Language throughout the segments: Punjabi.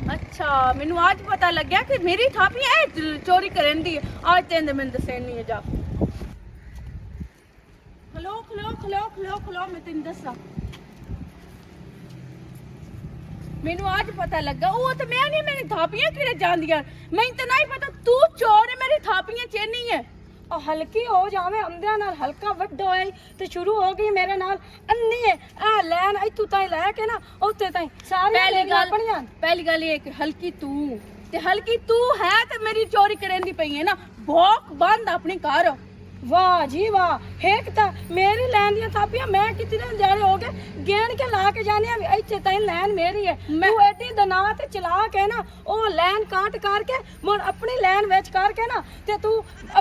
अच्छा मैनू आज पता लग गया कि मेरी थापियां चोरी करन दी आज तेन मैंने दसे नहीं है जा खलो खलो खलो खलो खलो मैं तेन दसा मैनू आज पता लगा वो तो मैं नहीं मेरी थापियां किड़े जांदियां मैं तो नहीं पता तू चोर है मेरी थापियां चेनी है और हल्की हो जावे अंदर नाल हल्का वड्डो है तो शुरू हो गई मेरे नाल अन्नी है आ लैन इतू ताई लेके ना उत्ते ताई सारी पहली गल ये कि हल्की तू है ते मेरी चोरी करन दी पई है ना भौक बंद अपनी कार वाह जी वाह एक ता मेरी लैन दी थापियां मैं कितने जाने हो गए गेण के ला के जाने इत्थे ताई लैन मेरी है तू एडी दना ते चला के ना ओ लैन काट के मोर अपनी लैन वेच करके ना ते तू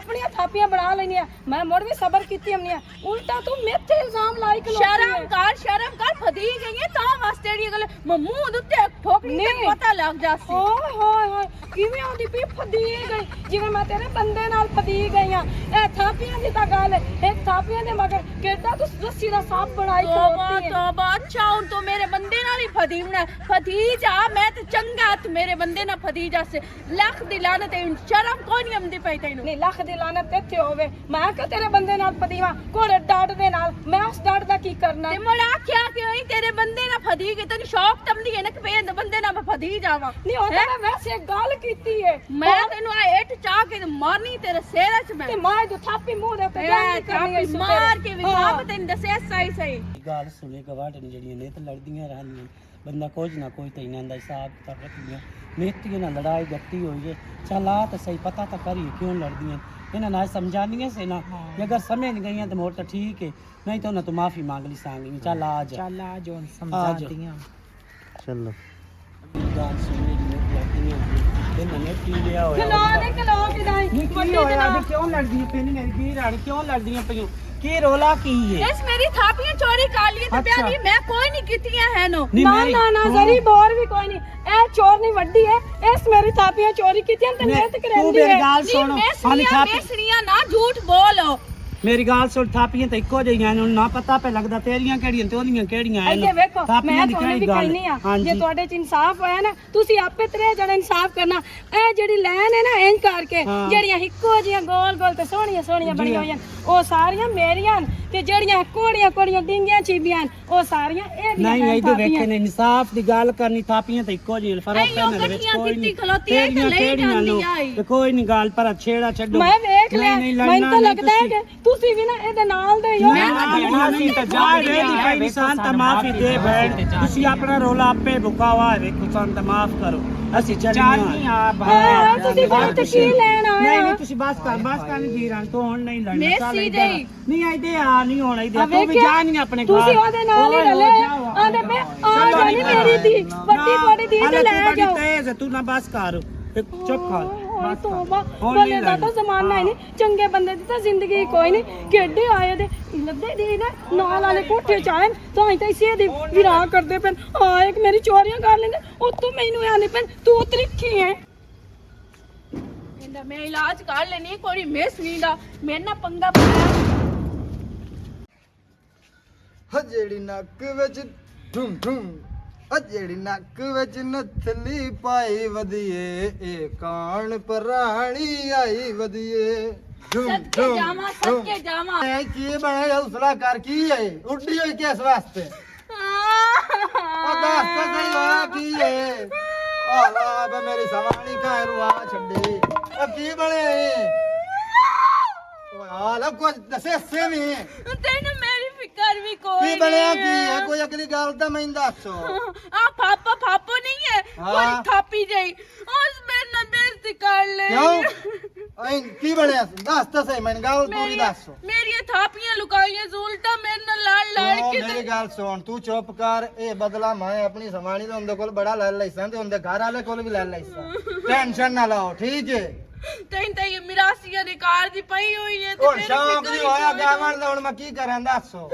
अपनी थापियां बना लेनी है मैं मोर भी सबर कीती हमनी उल्टा तू मेथे इल्जाम लाई के शर्म कर फदी गई है ता वास्ते दी गल मुंह दुते ठोकनी ते पता लग जासी ओए होए होए किवें आंदी पी फदी गई जिवें मैं तेरे बंदे नाल फदी गई हां ए थापियां दी ता गल एक थापियां दे मगर केड़ा तू रस्सी दा सांप बनाई खलोती है तौबा अच्छा हुन तो मेरे बंदे नाल ही फदी होना फदी जा मैं ते चंगा हथ मेरे बंदे ना फदी जासे लख दी लानत है शर्म कोई नहीं आंदी पई तैनू नहीं लख दी लानत इत्थे होवे मैं कि तेरे बंदे नाल फदीवा कोड़े डाट दे नाल मैं उस डाट दा की करना ते मोड़ा आख्या कि ओई तेरे बंदे ना फदी गई तैनू शौक तमदी है ना कि पे बंदे ना मैं फदी जावा नहीं ओ मैं वैसे गल कीती है मैं तैनू आ एट चा के मारनी तेरे सिर च मैं ते मैं जो थापी मुंह दे ते थापी मार के भी मां तैनू दसे सही गल सुने गवाटन जड़ियां ने तो लड़दियां रहनियां बंदा कुछ ना कोई तो इन्हां दा हिसाब किताब रखदियां मेहती ना लड़ाई गत्ती होई है चल आ तो सही पता तो करिए क्यों लड़दियां इन्हां ना समझानियां से ना अगर समझ गई तो मोर तो ठीक है नहीं तो ना तो माफी मांग ली सांगी चल आ जो समझातियां चलो गाल सुने दी लड़दियां इन्हां ने पी लिया होया खलो किदाई क्यों लड़दी है पेनी मेरी की रानी क्यों लड़दियां पईयो की रोला की है इस मेरी थापियां चोरी कर ली ते प्यारी मैं कोई नहीं कीतियां है नो ना जरी बोर भी कोई नहीं ए चोर नहीं वड्डी है इस मेरी थापियां चोरी कीतियां ते मैं ते करंदी है तू मेरी गाल सुनो मैं सुनिया ना झूठ बोलो मेरी गाल सुन थापियां ते इक्को जईयां ने ना पता पे लगदा तेरियां केड़ियां ते ओदियां केड़ियां हैं ये देखो मैं ਤੁਹਾਨੂੰ ਵੀ ਕਹਿਨੀ ਆ ਜੇ ਤੁਹਾਡੇ ਚ ਇਨਸਾਫ ਹੋਇਆ ਨਾ ਤੁਸੀਂ ਆਪੇ ਤਰੇ ਜਣਾ ਇਨਸਾਫ ਕਰਨਾ ਇਹ ਜਿਹੜੀ ਲਾਈਨ ਹੈ ਨਾ ਇੰਜ ਕਰਕੇ ਜਿਹੜੀਆਂ ਇੱਕੋ ਜੀਆਂ ਗੋਲ ਗੋਲ ਤੇ ਸੋਹਣੀਆਂ ਸੋਹਣੀਆਂ ਬਣੀਆਂ ਹੋਈਆਂ ਉਹ ਸਾਰੀਆਂ ਮੇਰੀਆਂ ਤੇ ਜਿਹੜੀਆਂ ਕੋੜੀਆਂ ਕੋੜੀਆਂ ਡਿੰਗੀਆਂ ਚੀਬੀਆਂ ਉਹ ਸਾਰੀਆਂ ਇਹ ਨਹੀਂ ਇਹਦੇ ਵੇਖੇ ਨੇ ਇਨਸਾਫ ਦੀ ਗੱਲ ਕਰਨੀ ਥਾਪੀਆਂ ਤੇ ਇੱਕੋ ਜਿਹੀ ਫਰਕ ਪੈਣ ਦੇ ਵਿੱਚ ਕੋਈ ਨਹੀਂ ਤੇਰੀਆਂ ਕਿਹੜੀਆਂ ਨੂੰ ਤੇ ਕੋਈ ਨਹੀਂ ਗੱਲ ਪਰ ਛੇੜਾ ਛੱਡੋ ਮੈਂ ਵੇਖ ਲਿਆ ਮੈਨੂੰ ਤਾਂ ਲੱਗਦਾ ਹੈ ਕਿ ਤੁਸੀਂ ਵੀ ਨਾ ਇਹਦੇ ਨਾਲ ਦੇ ਹੋ ਮਾਫੀ ਤਾਂ ਜਾ ਦੇ ਦੀ ਕੋਈ ਨਿਸ਼ਾਨ ਤਾਂ ਮਾਫੀ ਦੇ ਭੈਣ ਤੁਸੀਂ ਆਪਣਾ ਰੋਲਾ ਆਪੇ ਭੁਕਾਵਾ ਵੇਖੋ ਸਾਨੂੰ ਤਾਂ ਮਾਫ ਕਰੋ ਅਸੀਂ ਚੱਲੀਏ ਆ ਤੁਸੀਂ ਬਾਤ ਕੀ ਲੈਣ ਆਏ ਨਹੀਂ ਤੁਸੀਂ ਬਸ ਕਰ ਨਹੀਂ ਜੀ ਰਾਂ ਤੋਂ ਹੁਣ ਨਹੀਂ ਲੜਨਾ ਚੱਲ ਨਹੀਂ ਆਈਦੇ ਆ ਨਹੀਂ ਹੋਣਾ ਇਹਦੇ ਤੂੰ ਵੀ ਜਾ ਨਹੀਂ ਆਪਣੇ ਘਰ ਤੁਸੀਂ ਉਹਦੇ ਨਾਲ ਹੀ ਰਲੇ ਆਂਦੇ ਪੇ ਆ ਜਾਨੀ ਮੇਰੀ ਦੀ ਵੱਡੀ ਤੁਹਾਡੀ ਦੀ ਤੇ ਲੈ ਜਾਓ ਤੇਜ਼ ਤੂੰ ਨਾ ਬਸ ਕਰ ਚੁੱਪ ਕਰ ਬਸ ਤੋਬਾ ਬਲੇ ਦਾ ਤਾਂ ਜ਼ਮਾਨਾ ਹੀ ਨਹੀਂ ਚੰਗੇ ਬੰਦੇ ਦੀ ਤਾਂ ਜ਼ਿੰਦਗੀ ਕੋਈ ਨਹੀਂ ਕਿੱਡੇ ਆਏ ਦੇ ਲੱਦੇ ਦੀ ਨਾ ਨਾਲ ਵਾਲੇ ਕੋਠੇ ਚ ਆਏ ਤਾਂ ਹੀ ਤਾਂ ਇਸੇ ਦੀ ਵਿਰਾਹ ਕਰਦੇ ਪੈਣ ਆ ਇੱਕ ਮੇਰੀ ਚੋਰੀਆਂ ਕਰ ਲੈਂਦੇ ਉੱਤੋਂ ਮੈਨੂੰ ਆਨੇ ਪੈਣ ਤੂੰ ਤਰੀਖੀ ਹੈ ਇਹਦਾ ਮੈਂ ਇਲਾਜ ਕਰ ਲੈਣੀ ਕੋਈ ਮਿਸ ਨਹੀਂ ਦਾ ਮੇਰੇ ਨਾਲ ਪੰਗਾ ਪਾਇਆ ਜਿਹੜੀ ਨੱਕ ਵਿੱਚ ਢੂੰ ਢੂੰ ਜਿਹੜੀ ਨੱਕ ਵਿੱਚ ਨਥਲੀ ਪਾਈ ਵਧੀਏ ਇਹ ਕਾਣ ਪਰਾਣੀ ਆਈ ਵਧੀਏ ਸੱਚੇ ਜਾਵਾਂ ਇਹ ਕੀ ਬਣੇ ਹੌਸਲਾ ਕਰ ਕੀ ਹੈ ਉੱਡੀ ਹੋਈ ਕਿਸ ਵਾਸਤੇ ਉਹ ਦੱਸ ਤਾਂ ਸਹੀ ਹੋਇਆ ਕੀ ਹੈ ਆਲਾ ਬੇ ਮੇਰੀ ਸਵਾਣੀ ਘਰ ਆ ਛੱਡੇ ਉਹ ਕੀ ਬਣੇ ਓਏ ਆਲਾ ਕੁਝ ਦੱਸੇ ਸੇਵੀ ਤੈਨੂੰ ਮੇਰੀ ਫਿਕਰ ਵੀ ਕੋਈ ਕੀ ਬਣਿਆ ਕੀ ਹੈ ਕੋਈ ਅਗਲੀ ਗੱਲ ਤਾਂ ਮੈਨੂੰ ਦੱਸੋ ਆ ਪਾਪਾ ਨਹੀਂ ਹੈ ਕੋਈ ਥਾਪੀ ਜਾਈ ਉਸ ਮੇਰੇ ਨਾਲ ਬੇਇੱਜ਼ਤੀ ਕਰ ਲੈ ਕਿਉਂ ਐਂ ਕੀ ਬਣਿਆ ਦੱਸ ਤਾਂ ਸਹੀ ਮੈਨੂੰ ਗੱਲ ਪੂਰੀ ਦੱਸ ਮੇਰੀਆਂ ਥਾਪੀਆਂ ਲੁਕਾਈਆਂ ਉਲਟਾ ਮੇਰੇ ਨਾਲ ਲੜ ਕੇ ਮੇਰੀ ਗੱਲ ਸੁਣ ਤੂੰ ਚੁੱਪ ਕਰ ਇਹ ਬਦਲਾ ਮੈਂ ਆਪਣੀ ਸਮਾਣੀ ਦਾ ਉਹਦੇ ਕੋਲ ਬੜਾ ਲੈ ਲੈਸਾਂ ਤੇ ਉਹਦੇ ਘਰ ਵਾਲੇ ਕੋਲ ਵੀ ਲੈ ਲੈਸਾਂ ਟੈਨਸ਼ਨ ਨਾ ਲਾਓ ਠੀਕ ਹੈ ਤੈਨੂੰ ਤਾਂ ਇਹ ਮਿਰਾਸੀਆਂ ਦੀ ਕਾਰ ਦੀ ਪਈ ਹੋਈ ਹੈ ਹੁਣ ਸ਼ੌਂਕ ਨਹੀਂ ਹੋਇਆ ਗਾਵਣ ਦਾ ਹੁਣ ਮੈਂ ਕੀ ਕਰਾਂ ਦੱਸੋ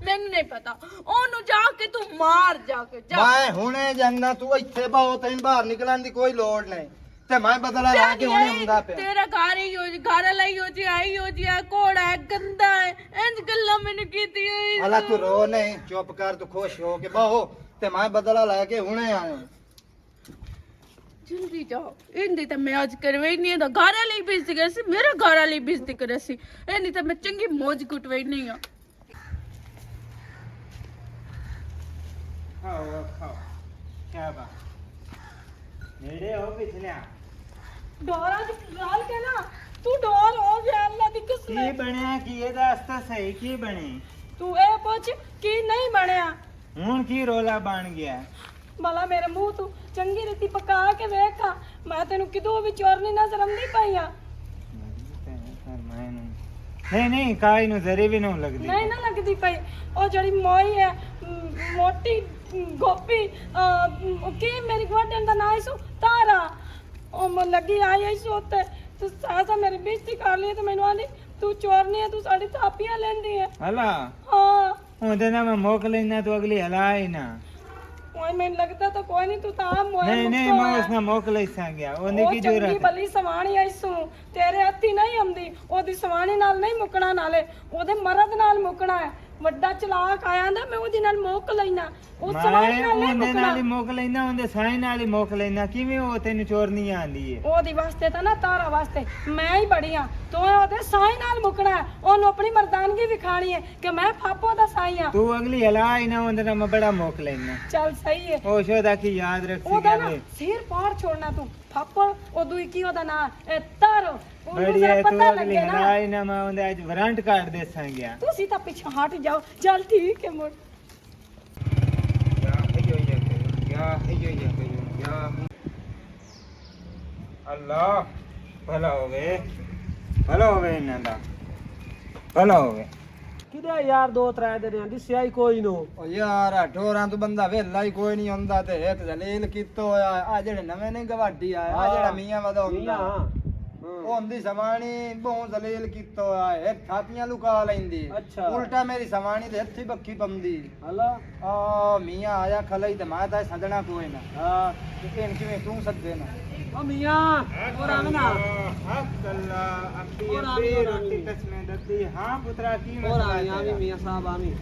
ਮੈਨੂੰ ਨਹੀਂ ਪਤਾ ਉਹਨੂੰ ਜਾ ਕੇ ਤੂੰ ਮਾਰ ਜਾ ਕੇ ਮੈਂ ਹੁਣੇ ਜਾਨਾ ਤੂੰ ਇੱਥੇ ਬਾਹੋ ਤੈਨੂੰ ਬਾਹਰ ਨਿਕਲਣ ਦੀ ਕੋਈ ਲੋੜ ਨਹੀਂ ਤੇ ਮੈਂ ਬਦਲਾ ਲਾ ਕੇ ਹੁਣੇ ਹੁੰਦਾ ਪਿਆ ਤੇਰਾ ਘਰ ਹੀ ਹੋ ਜੀ ਘਰ ਲਈ ਹੋ ਜੀ ਆਈ ਹੋ ਜੀ ਆ ਕੋੜਾ ਹੈ ਗੰਦਾ ਹੈ ਇੰਜ ਗੱਲਾਂ ਮੈਨੂੰ ਕੀਤੀ ਹੋਈ ਅਲਾ ਤੂੰ ਰੋ ਨਹੀਂ, ਚੁੱਪ ਕਰ, ਤੂੰ ਖੁਸ਼ ਹੋ ਕੇ ਬਾਹੋ ਤੇ ਮੈਂ ਬਦਲਾ ਲੈ ਕੇ ਹੁਣੇ ਆਇਆ। ਜਲਦੀ ਜਾਓ, ਇਹਦੀ ਤਾਂ ਮੈਂ ਅੱਜ ਕਰਵਾਈ ਨਹੀਂ, ਇਹਦਾ ਘਰ ਵਾਲੀ ਬੇਇੱਜ਼ਤੀ ਕਰ ਸੀ, ਮੇਰੇ ਘਰ ਵਾਲੀ ਬੇਇੱਜ਼ਤੀ ਕਰ ਸੀ, ਇਹਦੀ ਤਾਂ ਮੈਂ ਚੰਗੀ ਮੌਜ ਕੁਟਵਾਈ ਨਹੀਂ ਆ। ਖਾਓ ਖਾਓ, ਕੀ ਬਾਤ ਨੇੜੇ ਹੋ ਪਿਛਲਿਆ ਡੋਰਾ ਦੀ ਗੱਲ ਕੇ ਨਾ ਤੂੰ ਡੋਰ ਹੋ ਗਿਆ ਅੱਲਾ ਦੀ ਕੀ ਕਿਸਮਤ। ਬਣਿਆ ਕੀ ਇਹ ਦੱਸ ਤਾਂ ਸਹੀ ਕੀ ਬਣੀ ਤੂੰ ਇਹ ਪੁੱਛ ਕੀ ਨਹੀਂ ਬਣਿਆ। ਹੁਣ ਕੀ ਰੋਲਾ ਬਣ ਗਿਆ ਭਲਾ ਮੇਰੇ ਮੂੰਹ ਤੂੰ ਚੰਗੀ ਰੀਤੀ ਪਕਾ ਕੇ ਵੇਖਾ, ਮੈਂ ਤੈਨੂੰ ਕਿਦੋਂ ਵੀ ਚੋਰਨੀ ਨਜ਼ਰ ਆਉਂਦੀ ਪਈ ਆ। ਨਹੀਂ ਨਹੀਂ ਕਾਈ ਨੂੰ ਜ਼ਰੇ ਵੀ ਨਹੀਂ ਲੱਗਦੀ ਨਹੀਂ ਨਾ ਲੱਗਦੀ ਪਈ। ਉਹ ਜਿਹੜੀ ਮੋਈ ਹੈ ਮੋਟੀ ਗੋਪੀ ਕੀ ਮੇਰੀ ਗਵਾਂਢਣ ਦਾ ਨਾਂ ਸੀ ਤਾਰਾ, ਉਹ ਮ ਲੱਗੀ ਆਈ ਸੀ ਉੱਤੇ ਤੂੰ ਸਾਸਾ ਮੇਰੀ ਬੇਇੱਜ਼ਤੀ ਕਰ ਲਈ ਤੇ ਮੈਨੂੰ ਆਂਦੀ ਤੂੰ ਚੋਰਨੀ ਹੈ, ਤੂੰ ਸਾਡੀ ਥਾਪੀਆਂ ਲੈਂਦੀ ਹੈ। ਹਲਾ ਹਾਂ ਉਹਦੇ ਨਾਲ ਮੈਂ ਮੋਕ ਲੈਣਾ ਤੂੰ ਅਗਲੀ ਹਲਾ ਹੀ ਨਾ ਓਏ ਮੈਨੂੰ ਲੱਗਦਾ ਤਾਂ ਕੋਈ ਨਹੀਂ, ਤੂੰ ਤਾਂ ਆਪ ਮੋਏ ਨਹੀਂ ਨਹੀਂ ਮੈਂ ਉਸ ਨਾਲ ਮੋਕ ਲੈ ਸੰਗਿਆ ਉਹਨੇ ਕੀ ਚੰਗੀ ਜ਼ਰੂਰਤ ਭਲੀ ਸਵਾਣੀ ਆਈ ਸੂ ਤੇਰੇ ਹੱਥੀ ਨਹੀਂ ਆਉਂਦੀ, ਉਹਦੀ ਸਵਾਣੀ ਨਾਲ ਨਹੀਂ ਮੁੱਕਣਾ, ਨਾਲੇ ਉਹਦੇ ਮਰਦ ਨਾਲ ਮੁੱਕਣਾ ਹੈ। ਵੱਡਾ ਚਲਾਕ ਆਇਆ ਨਾ ਮੈਂ ਉਹਦੇ ਨਾਲ ਮੁੱਕ ਲੈਣਾ, ਉਹ ਸਵਾਣੀ ਨਾਲ ਨਹੀਂ ਉਹਦੇ ਨਾਲ ਹੀ ਮੁੱਕਣਾ। ਮੋਕ ਲੈਣਾ ਉਹਦੇ ਸਾਈ ਨਾਲ ਹੀ ਮੋਕ ਲੈਣਾ ਕਿਵੇਂ ਉਹ ਤੈਨੂੰ ਚੋਰਨੀ ਆਂਦੀ ਏ ਉਹਦੀ ਵਾਸਤੇ ਤਾਂ ਨਾ ਤਾਰਾ ਵਾਸਤੇ ਮੈਂ ਹੀ ਬੜੀ ਆ, ਤੂੰ ਉਹਦੇ ਸਾਈ ਨਾਲ ਮੁੱਕਣਾ ਹੈ। ਉਹਨੂੰ ਆਪਣੀ ਮਰਦਾਨਗੀ ਵਿਖਾਣੀ ਹੈ ਕਿ ਮੈਂ ਫਾਪੋ ਦਾ ਸਾਈ ਆ। ਤੂੰ ਅਗਲੀ ਹਲਾ ਹੀ ਨਾ ਉਹਦੇ ਨਾਲ ਮੈਂ ਬੜਾ ਮੋਕ ਲੈਣਾ ਚੱਲ ਸਹੀ ਹੈ, ਉਹ ਸ਼ੋਦਾ ਕੀ ਯਾਦ ਰੱਖ ਉਹਦਾ ਨਾ ਸੀ ਸਿਰ ਪਾੜ ਛੋੜਨਾ ਤੂੰ ਫਾਪੋ, ਉਦੋਂ ਹੀ ਕੀ ਉਹਦਾ ਨਾਂ ਤਾਰੋ, ਉਹਨੂੰ ਬੜੀਆ ਜ਼ਰਾ ਤੂੰ ਪਤਾ ਅਗਲੀ ਲੱਗੇ ਨਾ। ਹਲਾ ਹੀ ਨਾ ਮੈਂ ਉਹਦੇ ਅੱਜ ਵਾਰੰਟ ਕਾਰਡ ਦੇ ਸੰਗਿਆ ਤੁਸੀਂ ਤਾਂ ਪਿੱਛੇ ਹਟ ਜਾਓ। ਚੱਲ ਠੀਕ ਹੈ ਮੁੜ ਅੱਲਾ ਭਲਾ ਹੋਵੇ ਇਹਨਾਂ ਦਾ ਭਲਾ ਹੋਵੇ ਕਿਹਦਾ ਯਾਰ ਦੋ ਤਰੇ ਦੇ ਨੇ ਦਿਸਿਆ ਹੀ ਕੋਈ ਨੂੰ। ਓ ਯਾਰ ਢੋਰਾਂ ਤੋਂ ਬੰਦਾ ਵੇਲਾ ਹੀ ਕੋਈ ਨਹੀਂ ਹੁੰਦਾ ਤੇ ਇੱਕ ਜਲੀਲ ਕੀਤਾ ਹੋਇਆ ਆ ਜਿਹੜੇ ਨਵੇਂ ਨੇ ਗਵਾਡੀ ਆਇਆ ਆ ਜਿਹੜਾ ਮੀਆਂ ਵਦਾ ਹੁੰਦਾ ਉਹ ਹੁੰਦੀ ਸਮਾਣੀ ਬਹੁਤ ਜ਼ਲੀਲ ਕੀਤਾ ਹੋਇਆ ਹੈ, ਇੱਕ ਥਾਪੀਆਂ ਲੁਕਾ ਲੈਂਦੀ ਅੱਛਾ। ਉਲਟਾ ਮੇਰੀ ਸਮਾਣੀ ਦੇ ਹੱਥੀ ਬੱਕੀ ਪੰਦੀ ਹਲਾ ਆ ਮੀਆਂ ਆਇਆ ਖਲਈ ਤੇ ਮੈਂ ਤਾਂ ਸੱਦਣਾ ਕੋਈ ਨਾ ਹਾਂ ਇਹਨ ਕਿਵੇਂ ਤੂੰ ਸੱਦੇ ਨਾ ਓ ਮੀਆਂ ਹੋਰ ਆਵਨਾ ਹੱਕ ਅੱਲਾ ਅੱਬੀ ਹੋਰ ਅੱਬੀ ਆਵੀਂ, ਰੋਟੀ ਤਸਮੇ ਦੱਦੀ ਹਾਂ ਪੁੱਤਰਾ ਕੀ ਹੋਰ ਮਸਲਾ ਆਵੀਂ ਤੇਰਾ? ਮੀਆਂ ਸਾਹਿਬ ਆਵੀਂ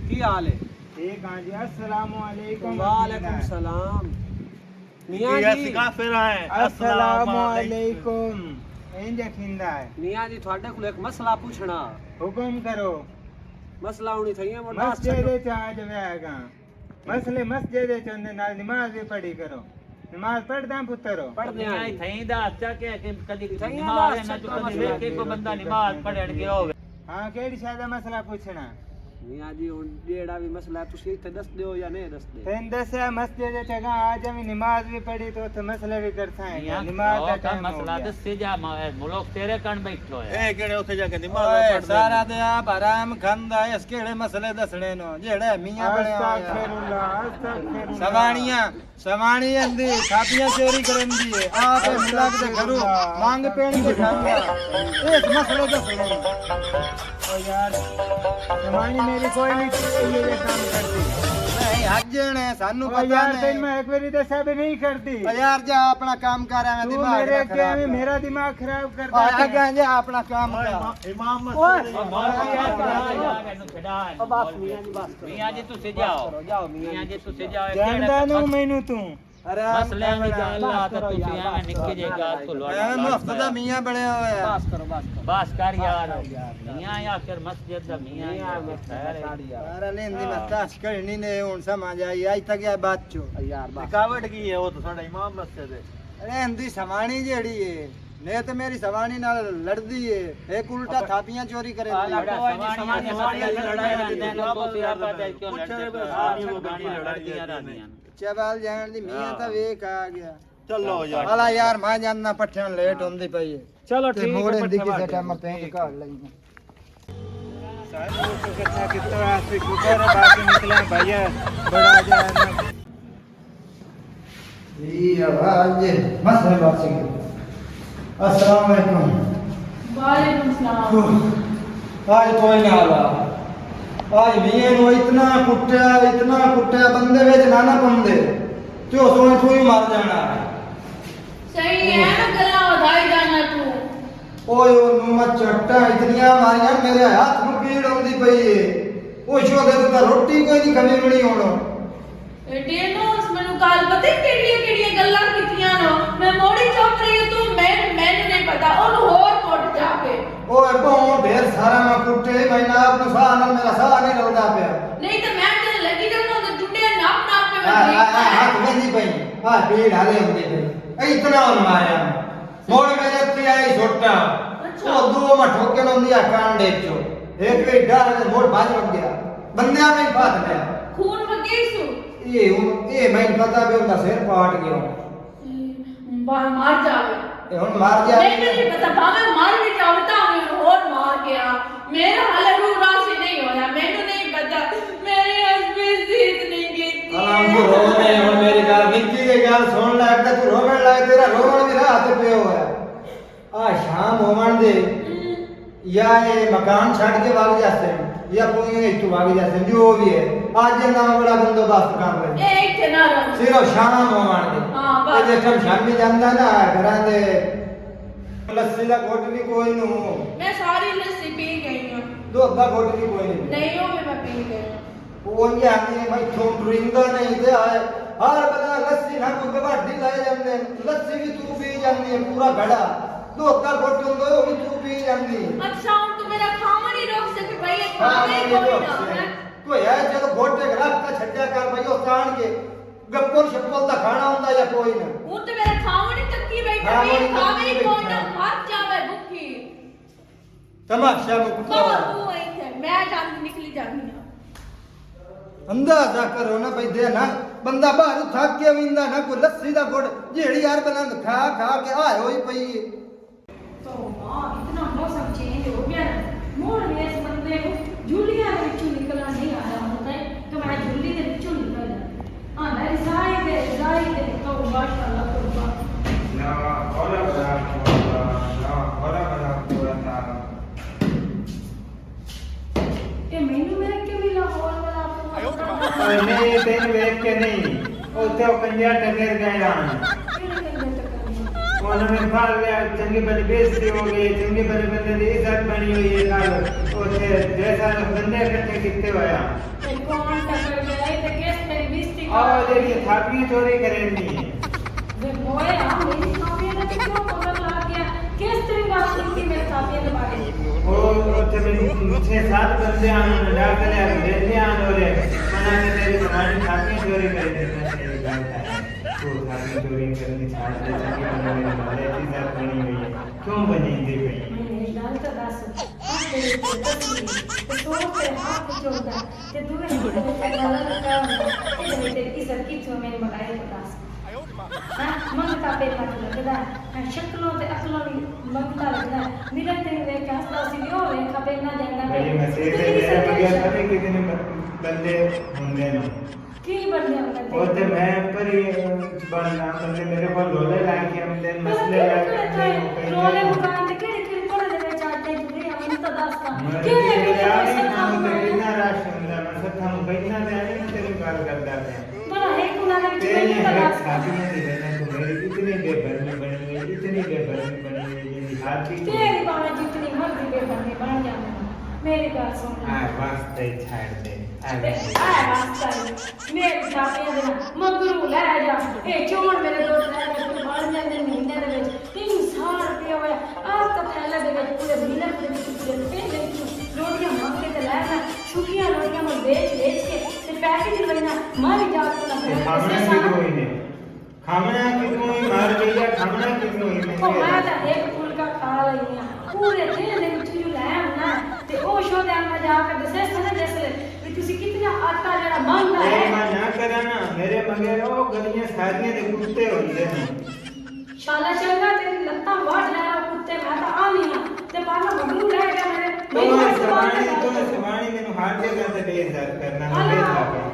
ਕੀ ਹਾਲ ਹੈ? ठीक हाँ जी अस्सलाम वालेकुम वालेकुम सलाम मियां जी अस्सलाम वालेकुम इंज खिंदा है मियां जी ਤੁਹਾਡੇ ਕੋਲ ਇੱਕ ਮਸਲਾ ਪੁੱਛਣਾ हुक्म करो ਮਸਲਾ ਹੁਣੀ ਥਈਆਂ ਵੱਡਾ मस्जिद च आ जावेगा मसले मस्जिद च अंदर नाल नमाज भी पढ़ी करो नमाज पढ़दा पुत्रो ਪੜਦੇ ਆਂ ਥਈ ਦਾ ਅੱਛਾ ਕਿ ਕਦੀ ਥਈਂ ਦਾ ਨਮਾਜ਼ ਅੱਛਾ ਨਾ ਕਿਉਂ ਕਦੀ ਮਸਲਾ ਵੇਖੇ ਕੋਈ ਬੰਦਾ ਨਮਾਜ਼ ਪੜ੍ਹਨ ਗਿਆ ਹੋਵੇ हाँ केड़ी शादा मसला पूछना ਮਿਆਂ ਜੀ ਹੁਣ ਜਿਹੜਾ ਵੀ ਮਸਲਾ ਤੁਸੀਂ ਇੱਥੇ ਦੱਸ ਦਿਓ ਜਾਂ ਨਹੀਂ ਦੱਸਦੇ तेन दसा मस्जिद च गा आज भी नमाज भी पढ़ी तो तो मसले भी करता है नमाज का टाइम हो ਮਸਲਾ गया ਦੱਸੇ ਜਾ ਮੁਲਕ ਤੇਰੇ ਕਣ ਬੈਠੋ ਹੈ ਇਹ ਕਿਹੜੇ ਉੱਥੇ ਜਾ ਕੇ ਨਮਾਜ਼ ਸਾਰਾ ਤੇ ਆਪ ਹਰਾਮ ਖਾਂਦਾ ਇਸ ਕਿਹੜੇ ਮਸਲੇ ਦੱਸਣੇ ਨੂੰ ਜਿਹੜੇ ਮੀਆਂ ਬਣਿਆ ਹੋਇਆ अस्तगफिरुल्लाह अस्तगफिरुल्लाह ਸਵਾਣੀ ਅੰਦੀ ਥਾਪੀਆਂ ਚੋਰੀ ਕਰਨ ਦੀ ਹੈ ਆਪ ਮਿਲਾਕ ਦੇ ਘਰੋਂ ਮੰਗ ਪੈਣ ਕੇ ਖਾਂਦਾ ਇਸ ਮਸਲੇ ਦੱਸਣੇ ਨੂੰ ओ यार जमानी मेरी कोई नहीं ये काम करती ਨਹੀਂ ਹੱਜਣ ਸਾਨੂੰ ओ ਪਤਾ यार तेन ਨਹੀਂ मैं एक बारी दसा भी नहीं करती ਓ ਯਾਰ ਜਾ ਆਪਣਾ ਕੰਮ ਕਰ ਐਵੇਂ तू ਦਿਮਾਗ मेरे ਨਾ क्या ਖਰਾਬ में ਕਰ। मेरा दिमाग खराब कर ਆ देता ਗਿਆ है ਜਾ ਆਪਣਾ ਕੰਮ ਕਰ ਇਮਾਮ ਬਸ ਮੀਆਂ ਜੀ ਤੁਸੀਂ ਜਾਓ ਜਾਓ ਮੀਆਂ ਜੀ ਤੁਸੀਂ ਜਾਓ जानदा नु मैनू तू ਮਸਲਿਆਂ ਦੀ ਗੱਲ ਆ ਤਾਂ ਤੁਸੀਂ ਐਵੇਂ ਨਿੱਕੀ ਜਿਹੀ ਗੱਲ ਤੋਂ ਐਵੇਂ ਮੁਫਤ ਦਾ ਮੀਆਂ ਬਣਿਆ ਹੋਇਆ ਬਸ ਕਰੋ ਬਸ ਕਰੋ ਬਸ ਕਰ ਯਾਰ ਮੀਆਂ ਆਖਰ ਮਸਜਿਦ ਦਾ ਮੀਆਂ ਸਾਰਾ ਲੈਂਦੀ ਮੈਂ ਤਾਸ਼ ਕਰਨੀ ਨੇ ਹੁਣ ਸਮਝ ਆਈ ਅੱਜ ਤੱਕ ਇਹ ਬਾਤ ਚੋ ਯਾਰ ਬਸ ਰੁਕਾਵਟ ਕੀ ਹੈ ਉਹ ਤਾਂ ਸਾਡਾ ਇਮਾਮ ਮਸਜਿਦ ਹੈ ਰਹਿੰਦੀ ਸਵਾਣੀ ਜਿਹੜੀ ਏ ਨੇ ਤੇ ਮੇਰੀ ਸਵਾਣੀ ਨਾਲ ਲੜਦੀ ਏ ਇੱਕ ਉਲਟਾ ਥਾਪੀਆਂ ਚੋਰੀ ਕਰੇ ਚਬਾਲ ਜਾਣ ਦੀ ਮੀਆਂ ਤਾਂ ਵੇਖ ਆ ਗਿਆ ਚਲੋ ਯਾਰ ਹਲਾ ਯਾਰ ਮੈਂ ਜਾਨਣਾ ਪੱਠਿਆਂ ਲੇਟ ਹੁੰਦੀ ਪਈ ਏ ਚਲੋ ਤੇ ਮੋੜੇ ਦੀ ਕਿਸੇ ਟਾਈਮ ਪੈਂਟ ਘਾੜ ਲਈ सारी तो कथा कितो आसे गुबर बाकी निकला भैया बड़ा जाना ये आवाज मसले बात से अस्सलाम वालेकुम ਵਾਲੇकुम ਸਲਾਮ। आज कोई ना आवा आज मियां नु इतना कुट्टिया बंदे विच ना पंदे ते उस नु ही मार जाना ਸਹੀ ਹੈ ਨਾ ਗਲਾ ਵਧਾਈ ਜਾਣਾ ਤੂੰ ਓਏ ਉਹਨੂੰ ਮੈਂ ਚੱਟਾਂ ਇਤਨੀਆਂ ਮਾਰੀਆਂ ਮੇਰੇ ਹੱਥ ਨੂੰ ਪੀੜ ਆਉਂਦੀ ਪਈ ਏ। ਉਹ ਸ਼ੋਦੇ ਤੇ ਤਾਂ ਰੋਟੀ ਕੋਈ ਨਹੀਂ ਖਮੀ ਬਣੀ ਹੁਣ। ਏਡੇ ਨੂੰ ਉਸ ਮੈਨੂੰ ਕੱਲ ਪਤਾ ਕਿਹੜੀਆਂ ਕਿਹੜੀਆਂ ਗੱਲਾਂ ਕੀਤੀਆਂ ਨਾ ਮੈਂ ਮੋੜੀ ਚੁੱਕ ਰਹੀ ਹਾਂ, ਤੂੰ ਮੈਨੂੰ ਨਹੀਂ ਪਤਾ ਉਹਨੂੰ ਹੋਰ ਕੁੱਟ ਜਾ ਕੇ। ਓਏ ਬਹੁ ਢੇਰ ਸਾਰਾ ਮੈਂ ਕੁੱਟੇ ਮੈਨਾਂ ਆਪਣੇ ਸਾਹ ਨਾਲ ਮੇਰਾ ਸਾਹ ਨਹੀਂ ਰਲਦਾ ਪਿਆ। ਨਹੀਂ ਤਾਂ ਮੈਂ ਤੇ ਲੱਗੀ ਜਦੋਂ ਉਹ ਜੁੰਡੇ ਨਾਪ ਨਾਪ ਕੇ ਮੈਂ ਹੱਥ ਨਹੀਂ ਪਈ ਆ ਪੀੜ ਹਾਲੇ ਹੁੰਦੀ ਪਈ ਇਤਨਾ ਉਹਨੂੰ ਮਾਰਿਆ ਮੋੜ ਮੇਰੇ ਤੇ ਆਈ ਛੋਟਾ ਉਹ ਦੋ ਮੈਂ ਠੋਕੇ ਨੂੰ ਹੁੰਦੀ ਆ ਕਾਂਡੇ ਚੋਂ ਇੱਕ ਵੀ ਡਰ ਦੇ ਮੋੜ ਬਾਜ ਲੱਗ ਗਿਆ ਬੰਦਿਆਂ ਨੇ ਫਾੜ ਲਿਆ ਖੂਨ ਵਗੇ ਸੂ ਇਹ ਮੈਨੂੰ ਪਤਾ ਵੀ ਉਹਦਾ ਸਿਰ ਪਾਟ ਗਿਆ ਬਾਹਰ ਮਾਰ ਜਾਵੇ ਇਹ ਹੁਣ ਮਾਰ ਜਾ ਨਹੀਂ ਪਤਾ ਭਾਵੇਂ ਮਾਰ ਵੀ ਜਾਵੇ ਤਾਂ ਮੈਨੂੰ ਹੋਰ ਮਾਰ ਗਿਆ ਮੇਰਾ ਹਾਲੇ ਰੂਹ ਰਾਸੀ ਨਹੀਂ ਹੋਇਆ ਮੈਨੂੰ ਨਹੀਂ ਪਤਾ ਮੇਰੀ ਹਸਬੈਂਡ ਜੀਤ ਨਹੀਂ ਕੀਤੀ ਆਰਾਮ ਤੋਂ ਰੋ ਨਹੀਂ ਹੁਣ ਮੇਰੀ ਗੱਲ ਨਿੱਕੀ ਦੀ ਗੱਲ ਸੁਣ ਲੈ ਤੇ ਤੂੰ ਰੋਣ ਲੱਗ ਤੇਰਾ ਰੋਣ ਵੀ ਰਾਤ ਪਿਓ ਹੈ ਆ ਸ਼ਾਮ ਹੋਵਣ ਦੇ या ये मकान छाड़ के भाग जाते हैं या कोई इतु भाग जाते हैं जो भी है आज ये नाम बड़ा बंदोबस्त कर रहे हैं एक ना सिर्फ शाम होवण दे हां बस ये जब शामी ਜਾਂਦਾ ਨਾ ਘਰਾਂ ਦੇ ਲੱਸੀ ਦਾ ਘੁੱਟ ਵੀ ਕੋਈ ਨੂੰ मैं सारी लस्सी पी गई हूं ਦੁੱਧ ਦਾ ਘੁੱਟ ਵੀ ਕੋਈ ਨਹੀਂ नहीं वो भी मैं पी गई हूं ਉਹ ਨਹੀਂ ਆਂਦੀ ਮੈਂ ਤੋਂ ਡਰਿੰਦਾ ਨਹੀਂ ਤੇ ਆਏ ਹਰ ਬੰਦਾ ਲੱਸੀ ਨਾ ਕੋਈ ਵੱਡੀ ਲੈ ਜਾਂਦੇ ਲੱਸੀ ਵੀ ਤੂੰ ਪੀ ਜਾਂਦੀ ਹੈ ਪੂਰਾ ਘੜਾ ਦੁੱਧ ਦਾ ਘੁੱਟ ਹੁੰਦਾ ਉਹ ਵੀ ਤੂੰ ਪੀ ਜਾਂਦੀ ਹੈ अच्छा हूं तू मेरा खावा नहीं रोक सके भाई ये खावे कोई ना है ਕੋਈ ਹੈ ਜਦੋਂ ਘੋਟੇ ਰੱਖ ਕੇ ਛੱਡਿਆ ਕਰ ਭਾਈ ਉਹ ਤਾਣ ਕੇ ਗੱਪਰ ਛੱਪਲ ਦਾ ਖਾਣਾ ਹੁੰਦਾ ਜਾਂ ਕੋਈ ਨਾ हूं तो मेरा खावा नहीं चक्की बैठा हाँ, भी वो खावे चक्की कोई ना बैठा। मर जावे भूखी तमाशा मुक्त बाबा तू आई थे मैं जान निकली जानी हां ਅੰਦਾਜ਼ਾ ਕਰੋ ਨਾ ਬਈ ਦੇ ਨਾ ਬੰਦਾ ਬਾਹਰ ਥੱਕ ਕੇ ਵਿੰਦਾ ਨਾ ਕੋਈ ਲੱਸੀ ਦਾ ਗੁੜ ਜਿਹੜੀ ਯਾਰ ਬਲੰਦ ਖਾ ਖਾ ਕੇ ਆਏ ਹੋਈ ਪਈ ਏ तो मां इतना मौसम चेंज हो गया मोड़ में इस बंदे को झूलियां के विचों निकलना नहीं आ रहा होता है तो मैं झूली के विचों निकल जाता हां मेरी जाई दे तो माशाल्लाह कुर्बा ना और बड़ा ना बड़ा पूरा था ये मेनू में के भी लाहौर वाला आपको और नहीं तेन वेख के नहीं ओते ओ कंजा टकर गया उन्होंने फाल लिया चंगी बड़ी बेइज्जती हो गई चंगी बड़ी बंदे की इज्जत बनी हुई है कल ओते जैसा बंदे इकट्ठे कितने होया कौन टकर गया है केस तेरी बेइज्जती और देखिए थापी चोरी करेंगी वे मोए हम मेरी थापियां ने क्यों पकड़ ला गया केस तेरी बात की मेरे थापियां के बारे में और ओते में 6-7 बंदे आने डाल के ले आने और मना के तेरी तुम्हारी थापी चोरी कर देना तेरी बात है तो थापी चोरी करनी छाड़ दे चंगी बंदे मेरे वाले की इज्जत बनी हुई है क्यों बनी थी भाई मेरी गाल तो दस तेरे तो सोच के हाथ जोड़दा ते दूर से गाला लगा ये तेरी इज्जत की तो मेरी मगाई तो दस हां मन का पे मत लगदा हां शक्लों ते अकलों मंगता लगदा मिलन ते देख के हंसता सी हो रे खबे ना जाना भाई मसीह से मेरा बगैर पता कितने बंदे होंगे ना की बंदे होंगे और ते मैं पर ये बनना बंदे मेरे को लोले लाके हमने मसले लाके रोले मुकान ते केड़े पड़े दे चाहते जुड़े हम तो दस का केड़े केड़े काम ते कितना राश होंदा मैं सब हम बैठना ते नहीं तेरी बात करदा है बड़ा है कुना ने तेरी तो है दस शादी में देना तो मेरी इतनी बेबर में बनी हुई इतनी बेबर में बनी हुई ये हाथ की तेरी बात जितनी मर्जी बेबने बन जाना मेरी बात सुन आ वास्ते छाड़ दे मेरे छापे देना मगरू ले जा ए चोर मेरे दो ड्राइवर मार जाने महीने दे विच 300 रुपया होया आज तक थैले दे विच पूरे महीने दे विच पूरे पे रोटियां मांग के ले ना छुट्टियां रोटियां में बेच के ते पैसे दी लेना मारी जा तो खामना कितनो ही मार गई खामना कितनो ही ओ मैं तो एक फूल का खा रही हूं पूरे दिन दे विच जो ले ना ते ओ शो दे में जाकर दसे सने जैसे कि तुसी कितना आटा जड़ा मांगना है मैं ना करा ना मेरे मगर ओ गलियां सारियां दे कुत्ते होंदे ने शाला चंगा तेरी लत्ता वाट ले कुत्ते मैं तो आनी हां ते बाना बगलू ले गया मेरे तो सवानी मेनू हार जगह ते बेइज्जत करना मैं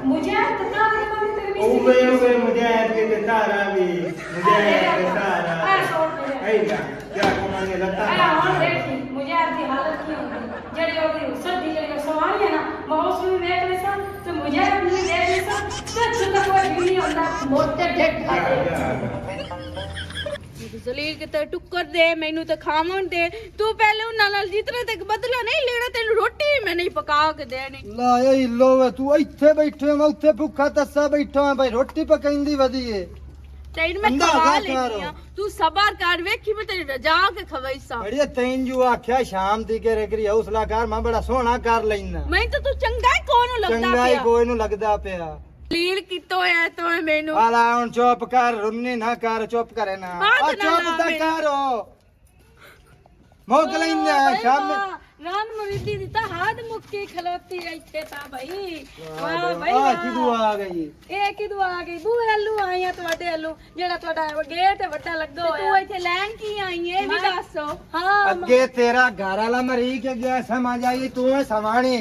मुझे तता नहीं तेरी ओवे मुझे ऐड के तारा भी मुझे ऐड के तारा आईला क्या कमाने लता हां देखी मुझे आपकी हालत की होगी जड़ी होगी सर्दी जड़ी सवानी है ना मौसम में देख ले सब तो मुझे अपनी देख ले सब सच तो कोई भी नहीं होता मोटे ढेक खाते ਤੇ ਜ਼ਲੀਲ ਕਿਤੇ ਟੁੱਕਰ ਦੇ, ਮੈਨੂੰ ਤੇ ਖਾਵਣ ਦੇ। ਤੂੰ ਪਹਿਲੇ ਉਹਨਾਂ ਨਾਲ ਜਿਤਨੇ ਤੱਕ ਬਦਲਾ ਨਹੀਂ ਲੈਣਾ, ਤੈਨੂੰ ਰੋਟੀ ਮੈਂ ਨਹੀਂ ਪਕਾ ਕੇ ਦੇਣੀ। ਲਾ ਇਹ ਲੋਵੇ ਤੂੰ ਇੱਥੇ ਬੈਠੇ ਮੈਂ ਉੱਥੇ ਭੁੱਖਾ ਤੱਸਾ ਬੈਠਾ ਹਾਂ ਭਾਈ, ਰੋਟੀ ਪਕਾਈਂਦੀ ਵਧੀਏ। ਤੈਨੂੰ ਮੈਂ ਅੰਦਾਜ਼ਾ ਖਵਾ ਕਰੋ। ਲੈਣੀ ਆ, ਤੂੰ ਸਬਰ ਕਰ, ਵੇਖੀ ਮੈਂ ਤੇਰੀ ਰਜਾ ਕੇ ਖਵਾਈਸਾਂ। ਬੜੀਆ ਤੈਨ ਜੋ ਆਖਿਆ ਸ਼ਾਮ ਦੀ ਕੇ ਰੇਕਰੀ ਹੌਸਲਾ ਕਰ, ਮੈਂ ਬੜਾ ਸੋਹਣਾ ਕਰ ਲੈਣਾ। ਮੈਂ ਤਾਂ ਤੂੰ ਚੰਗਾ ਹੀ ਕੋਣ ਨੂੰ ਲੱਗਦਾ ਚੰਗਾ ਹੀ ਪਿਆ। ਕੋਈ ਨੂੰ ਲੱਗਦਾ ਪਿਆ। ਜ਼ਲੀਲ ਕਿਤੋਂ ਐ ਤੂੰ ਮੈਨੂੰ। ਆਲਾ ਹੁਣ ਚੁੱਪ ਕਰ, ਰੁੰਨੀ ਨਾ ਕਰ, ਚੁੱਪ ਕਰੇ ਨਾ। ਬਾਤ ਆ ਨਾ ਚੁੱਪ ਲਾ ਤਾਂ ਮੈਨੂੰ। ਕਰੋ। ਮੁੱਕ ਲੈਂਦਾ ਸ਼ਾਮ ਰਾਨ ਮੁਰੀਦੀ ਦੀ ਤਾਂ ਹਾਦ ਮੁੱਕੀ ਖਲੋਤੀ ਇੱਥੇ ਤਾਂ ਭਾਈ। ਵਾਹ ਭਾਈ ਆ ਵਾਹ। ਕਿਦੋਂ ਆ ਗਈ? ਇਹ ਕਿਦੋਂ ਆ ਗਈ? ਬੂ ਹੱਲੂ ਆਈਆਂ ਤੁਹਾਡੇ ਹੱਲੂ, ਜਿਹੜਾ ਤੁਹਾਡਾ ਗੇਟ ਵੱਡਾ ਲੱਗਾ ਤੇ ਹੋਇਆ। ਤੂੰ ਇੱਥੇ ਲੈਣ ਕੀ ਆਈ ਏ, ਇਹ ਵੀ ਦੱਸੋ। ਹਾਂ ਅੱਗੇ ਤੇਰਾ ਘਰ ਵਾਲਾ ਮਰੀ ਕੇ ਗਿਆ, ਸਮਝ ਆਈ ਤੂੰ ਹੈ ਸਵਾਣੀ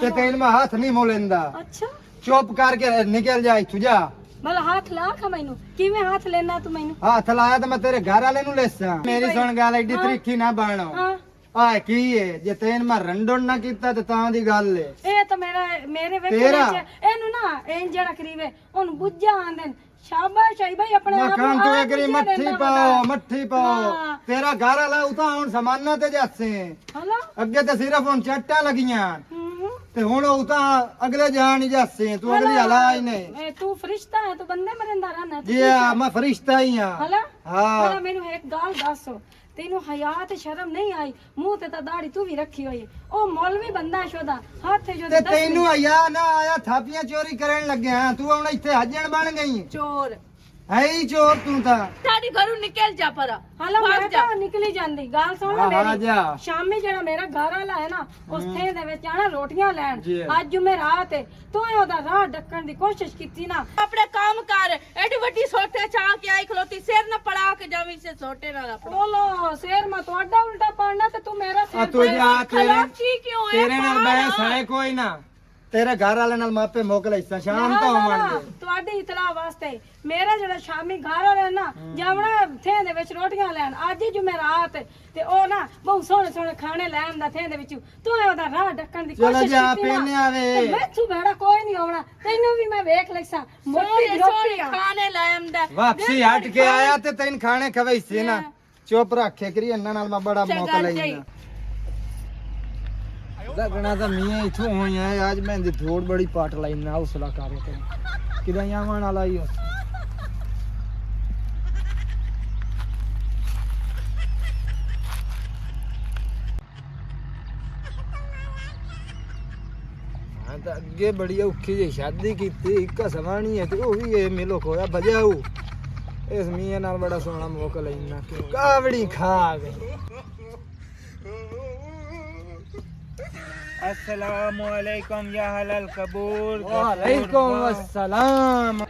ਤੇ ਤੈਨੂੰ ਮੈਂ ਹੱਥ ਨਹੀਂ ਮੋਲੇਂਦਾ। ਅੱਛਾ ਚੁੱਪ ਕਰਕੇ ਨਿਕਲ ਜਾ ਇੱਥੋਂ ਜਾ। ਭਲਾ ਹੱਥ ਲਾ ਖਾ ਮੈਨੂੰ, ਕਿਵੇਂ ਹੱਥ ਲੈਣਾ ਤੂੰ ਮੈਨੂੰ? ਹੱਥ ਲਾਇਆ ਤਾਂ ਮੈਂ ਤੇਰੇ ਘਰ ਵਾਲੇ ਨੂੰ ਲੈਸਾਂ। ਮੇਰੀ ਸੁਣ ਗੱਲ, ਐਡੀ ਤਰੀਖੀ ਨਾ ਬਣੋ। ਹਾਂ ਆ ਕੀ ਏ, ਜੇ ਤੈਨੂੰ ਮੈਂ ਰੰਡਣ ਨਾ ਕੀਤਾ ਤੇ ਤਾਂ ਦੀ ਗੱਲ ਏ। ਇਹ ਤਾਂ ਮੇਰੇ ਵੇਖਣ ਤੇਰਾ? ਵਿੱਚ ਇਹਨੂੰ ਨਾ ਇਹ ਜਿਹੜਾ ਕਰੀਵੇ ਉਹਨੂੰ ਬੁੱਝਾ ਆਂਦੇ ਨੇ। ਸ਼ਾਬਾਸ਼ ਆਈ ਭਾਈ, ਆਪਣੇ ਆਪ ਮੱਖਣ ਨੂੰ ਤੂੰ ਆਪ ਇੱਕ ਵਾਰੀ ਬੁੱਝਿਆ ਮੱਠੀ ਰਹਿੰਦਾ ਪਾਓ, ਬੰਦਾ। ਮੱਠੀ ਪਾਓ। ਹਾਂ। ਤੇਰਾ ਘਰ ਵਾਲਾ ਉਹ ਤਾਂ ਹੁਣ ਸਮਾਨਾ ਤੇ ਜਾਸੇ। ਹਲਾ ਅੱਗੇ ਤਾਂ ਸਿਰਫ ਹੁਣ ਚੱਟਾਂ ਲੱਗੀਆਂ ਹੂੰ ਤੇ ਹੁਣ ਉਹ ਤਾਂ ਅਗਲੇ ਜਾਣ ਹੀ ਜਾਸੇ। ਤੂੰ ਅਗਲੀ ਹਲਾ ਹੀ ਨਹੀਂ। ਇਹ ਤੂੰ ਫਰਿਸ਼ਤਾ ਹੈ, ਤੂੰ ਬੰਦੇ ਮਰਿੰਦਾ ਰਹਿਣਾ। ਜੀ ਆ ਮੈਂ ਫਰਿਸ਼ਤਾ ਹੀ ਆ। ਹਲਾ ਹਾਂ ਹਲਾ ਮੈਨੂੰ ਇੱਕ ਗੱਲ ਦੱਸ, ਤੈਨੂੰ ਹਯਾ ਤੇ ਸ਼ਰਮ ਨਹੀਂ ਆਈ? ਮੂੰਹ ਤੇ ਤਾਂ ਦਾੜੀ ਤੂੰ ਵੀ ਰੱਖੀ ਹੋਈ ਹੈ। ਉਹ ਮੌਲਵੀ ਬੰਦਾ ਸ਼ੋਦਾ ਹੱਥ ਜੋ ਤੇ ਤੈਨੂੰ ਆਇਆ ਨਾ ਆਇਆ, ਥਾਪੀਆਂ ਚੋਰੀ ਕਰਨ ਲੱਗਿਆ ਤੂੰ। ਹੁਣ ਇੱਥੇ ਹੱਜਣ ਬਣ ਗਈ ਚੋਰ ਹੈ ਹੀ ਚੋਰ ਤੂੰ ਤਾਂ। ਸਾਡੀ ਘਰੋਂ ਨਿਕਲ ਜਾ ਪਰ। ਹਲਾ ਭਾਗ ਮੈਂ ਜਾ। ਤਾਂ ਨਿਕਲੀ ਜਾਂਦੀ। ਗੱਲ ਸੁਣ ਲੈ ਹਾਂ, ਮੇਰੀ। ਜਾ। ਸ਼ਾਮੀ ਜਿਹੜਾ ਮੇਰਾ ਘਰ ਵਾਲਾ ਹੈ ਨਾ, ਉਸ ਥੇ ਦੇ ਵਿੱਚ ਆਣਾ ਰੋਟੀਆਂ ਲੈਣ। ਜੀ। ਅੱਜ ਜੁਮੇਰਾਤ ਹੈ, ਤੂੰ ਉਹਦਾ ਰਾਹ ਡੱਕਣ ਦੀ ਕੋਸ਼ਿਸ਼ ਕੀਤੀ ਨਾ। ਆਪਣੇ ਕੰਮ ਕਰ, ਐਡੀ ਵੱਡੀ ਸੋਟੇ ਚਾਹ ਕੇ ਆਈ ਖਲੋਤੀ, ਸਿਰ ਨਾ ਪੜਾ ਕੇ ਜਾਵੀਂ ਸੇ ਸੋਟੇ ਨਾਲ ਆਪਣਾ। ਬੋਲੋ ਸ਼ੇਰ ਮੈਂ ਤੁਹਾਡਾ ਉਲਟਾ ਪੜਨਾ ਤੇ ਤੂੰ ਮੇਰਾ ਆ ਸਿਰ ਤੂੰ ਜਾ ਤੇਰੇ ਖਲੋਤੀ ਕਿਉਂ ਹੈ? ਤੇਰੇ ਨਾਲ ਬਹਿਸ ਹੈ ਕੋਈ ਨਾ। ਤੇਰੇ ਘਰ ਵਾਲੇ ਨਾਲ ਮਾਪੇ ਮੁੱਕ ਲੈਸਾਂ ਸ਼ਾਮ ਤੋਂ ਆਵਾਂਗੇ। ਤੁਹਾਡੀ ਇਤਲਾਹ ਵਾਸਤੇ ਮੇਰਾ ਜਿਹੜਾ ਸ਼ਾਮੀ ਘਰ ਵਾਲਾ ਨਾ ਜਾਵਣਾ ਥੇ ਦੇ ਵਿੱਚ ਰੋਟੀਆਂ ਲੈਣ। ਅੱਜ ਹੀ ਜੁਮੇਰਾਤ ਹੈ ਤੇ ਉਹ ਨਾ ਬਹੁਤ ਸੋਹਣੇ ਸੋਹਣੇ ਖਾਣੇ ਲੈ ਆਉਂਦਾ ਥੇ ਦੇ ਵਿੱਚ। ਤੂੰ ਉਹਦਾ ਰਾਹ ਡੱਕਣ ਦੀ ਚਲੋ ਕੋਸ਼ਿਸ਼ ਜਾ ਕੀਤੀ ਨਾ। ਪੀਨੇ ਆਵੇ। ਤੇ ਮੈਥੋਂ ਬੜਾ ਕੋਈ ਨਹੀਂ ਆਉਣਾ, ਤੈਨੂੰ ਵੀ ਮੈਂ ਵੇਖ ਲੈਸਾਂ। ਮੋਟੀ ਸੋਹਣੇ ਸੋਹਣੇ ਰੋਟੀਆਂ ਖਾਣੇ ਲੈ ਆਂਦਾ। ਵਾਪਸੀ ਹਟ ਕੇ ਆਇਆ ਤੇ ਤੈਨੂੰ ਖਾਣੇ ਖਵਾਈਸੇ ਨਾ। ਚੁੱਪ ਰੱਖੇ ਕਰੀ ਇਹਨਾਂ ਨਾਲ ਮੈਂ ਬੜਾ ਮੌਕਾ ਗੱਲ ਲੈਂਦਾ। ਸਹੀ। ਲੱਗਣਾ ਤਾਂ ਮੀਆਂ ਇਥੋਂ ਹੋਇਆ ਅੱਜ ਮੈਂ ਦੀ ਥੋੜ ਬੜੀ ਪਾਟ ਲੈਣਾ। ਹੌਸਲਾ ਕਰ ਕਿਦਾਂ ਆਵਣ ਵਾਲਾ ਹੀ। ਹਾਂ ਤਾਂ ਅੱਗੇ ਬੜੀ ਔਖੀ ਜਿਹੀ ਸ਼ਾਦੀ ਕੀਤੀ, ਇੱਕ ਸਵਾਣੀ ਹੈ ਤੇ ਉਹ ਵੀ ਇਹ ਮਿਲੋ ਖੋਇਆ ਵਜਾਉ। ਇਸ ਮੀਆਂ ਨਾਲ ਬੜਾ ਸੋਹਣਾ ਮੌਕਾ ਲੈਣਾ। ਕਾਵੜੀ ਖਾ ਗਈ। अस्सलामु अलैकुम या हलाल कबूल। ਵਾਲੇਕੁਮ अस्सलाम।